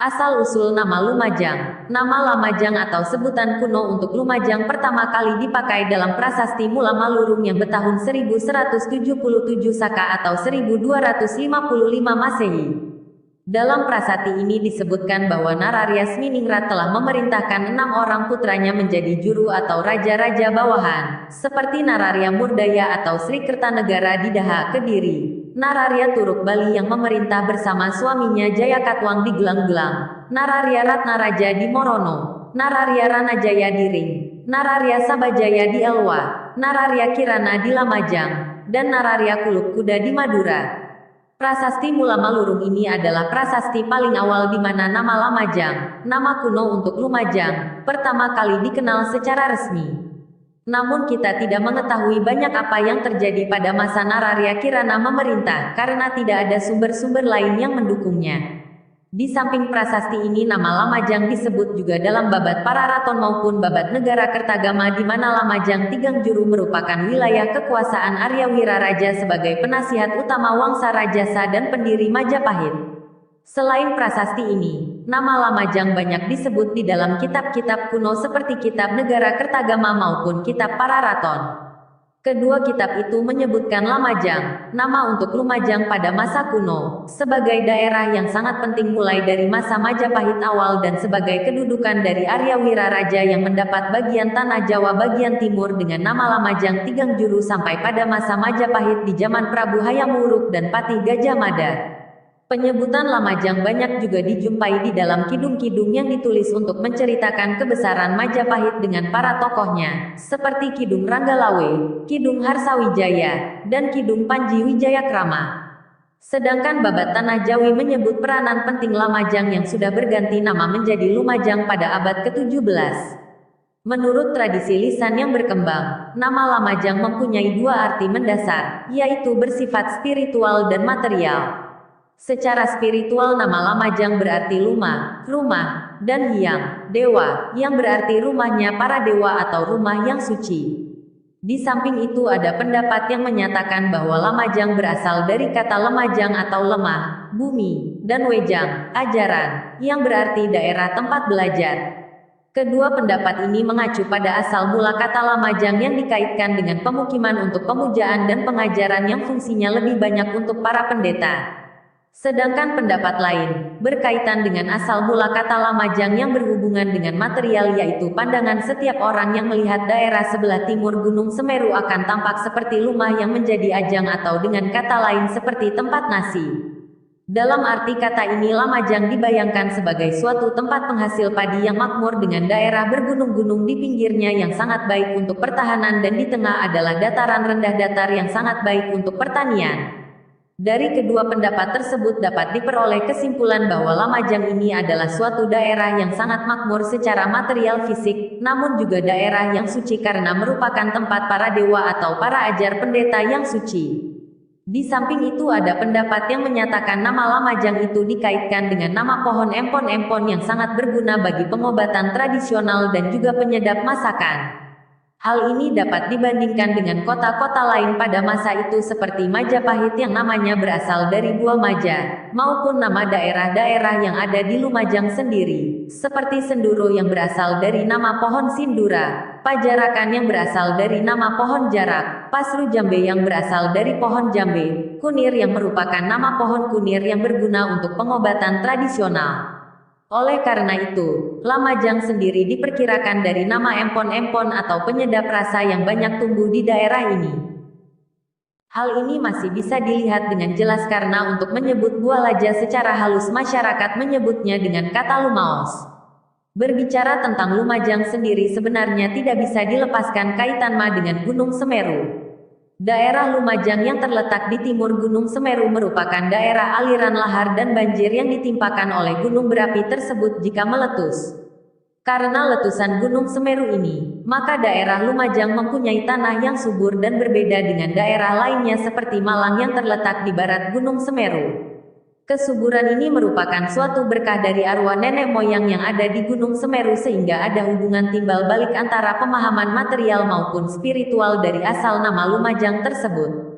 Asal-usul nama Lumajang. Nama Lamajang atau sebutan kuno untuk Lumajang pertama kali dipakai dalam prasasti Mula Malurung yang bertahun 1177 Saka atau 1255 Masehi. Dalam prasasti ini disebutkan bahwa Nararias Miningrat telah memerintahkan 6 orang putranya menjadi juru atau raja-raja bawahan, seperti Nararia Murdaya atau Sri Kertanegara di Daha, Kediri, Nararia Turuk Bali yang memerintah bersama suaminya Jayakatwang di Gelang-Gelang, Nararia Ratnaraja di Morono, Nararia Ranajaya di Ring, Nararia Sabajaya di Elwa, Nararia Kirana di Lamajang, dan Nararia Kuluk Kuda di Madura. Prasasti Mula Malurung ini adalah prasasti paling awal di mana nama Lamajang, nama kuno untuk Lumajang, pertama kali dikenal secara resmi. Namun kita tidak mengetahui banyak apa yang terjadi pada masa Nararia Kirana memerintah, karena tidak ada sumber-sumber lain yang mendukungnya. Di samping prasasti ini nama Lamajang disebut juga dalam Babat Pararaton maupun Babat Negara Kertagama di mana Lamajang Tigangjuru merupakan wilayah kekuasaan Arya Wiraraja sebagai penasihat utama Wangsa Rajasa dan pendiri Majapahit. Selain prasasti ini, nama Lamajang banyak disebut di dalam kitab-kitab kuno seperti Kitab Negara Kertagama maupun Kitab Pararaton. Kedua kitab itu menyebutkan Lamajang, nama untuk Lumajang pada masa kuno, sebagai daerah yang sangat penting mulai dari masa Majapahit awal dan sebagai kedudukan dari Arya Wiraraja yang mendapat bagian tanah Jawa bagian timur dengan nama Lamajang Tigangjuru sampai pada masa Majapahit di zaman Prabu Hayam Wuruk dan Patih Gajah Mada. Penyebutan Lamajang banyak juga dijumpai di dalam kidung-kidung yang ditulis untuk menceritakan kebesaran Majapahit dengan para tokohnya, seperti Kidung Ranggalawe, Kidung Harsawijaya, dan Kidung Panji Wijayakrama. Sedangkan Babat Tanah Jawi menyebut peranan penting Lamajang yang sudah berganti nama menjadi Lumajang pada abad ke-17. Menurut tradisi lisan yang berkembang, nama Lamajang mempunyai dua arti mendasar, yaitu bersifat spiritual dan material. Secara spiritual nama Lamajang berarti luma, rumah, dan hyang, dewa, yang berarti rumahnya para dewa atau rumah yang suci. Di samping itu ada pendapat yang menyatakan bahwa Lamajang berasal dari kata lemajang atau lemah, bumi, dan wejang, ajaran, yang berarti daerah tempat belajar. Kedua pendapat ini mengacu pada asal mula kata Lamajang yang dikaitkan dengan pemukiman untuk pemujaan dan pengajaran yang fungsinya lebih banyak untuk para pendeta. Sedangkan pendapat lain, berkaitan dengan asal mula kata Lamajang yang berhubungan dengan material yaitu pandangan setiap orang yang melihat daerah sebelah timur Gunung Semeru akan tampak seperti rumah yang menjadi ajang atau dengan kata lain seperti tempat nasi. Dalam arti kata ini Lamajang dibayangkan sebagai suatu tempat penghasil padi yang makmur dengan daerah bergunung-gunung di pinggirnya yang sangat baik untuk pertahanan dan di tengah adalah dataran rendah datar yang sangat baik untuk pertanian. Dari kedua pendapat tersebut dapat diperoleh kesimpulan bahwa Lamajang ini adalah suatu daerah yang sangat makmur secara material fisik, namun juga daerah yang suci karena merupakan tempat para dewa atau para ajar pendeta yang suci. Di samping itu ada pendapat yang menyatakan nama Lamajang itu dikaitkan dengan nama pohon empon-empon yang sangat berguna bagi pengobatan tradisional dan juga penyedap masakan. Hal ini dapat dibandingkan dengan kota-kota lain pada masa itu seperti Majapahit yang namanya berasal dari buah maja, maupun nama daerah-daerah yang ada di Lumajang sendiri, seperti Senduro yang berasal dari nama pohon Sindura, Pajarakan yang berasal dari nama pohon Jarak, Pasru Jambe yang berasal dari pohon Jambe, Kunir yang merupakan nama pohon kunir yang berguna untuk pengobatan tradisional. Oleh karena itu, Lamajang sendiri diperkirakan dari nama empon-empon atau penyedap rasa yang banyak tumbuh di daerah ini. Hal ini masih bisa dilihat dengan jelas karena untuk menyebut buah laja secara halus masyarakat menyebutnya dengan kata lumaos. Berbicara tentang Lumajang sendiri sebenarnya tidak bisa dilepaskan kaitan dengan Gunung Semeru. Daerah Lumajang yang terletak di timur Gunung Semeru merupakan daerah aliran lahar dan banjir yang ditimpakan oleh gunung berapi tersebut jika meletus. Karena letusan Gunung Semeru ini, maka daerah Lumajang mempunyai tanah yang subur dan berbeda dengan daerah lainnya seperti Malang yang terletak di barat Gunung Semeru. Kesuburan ini merupakan suatu berkah dari arwah nenek moyang yang ada di Gunung Semeru sehingga ada hubungan timbal balik antara pemahaman material maupun spiritual dari asal nama Lumajang tersebut.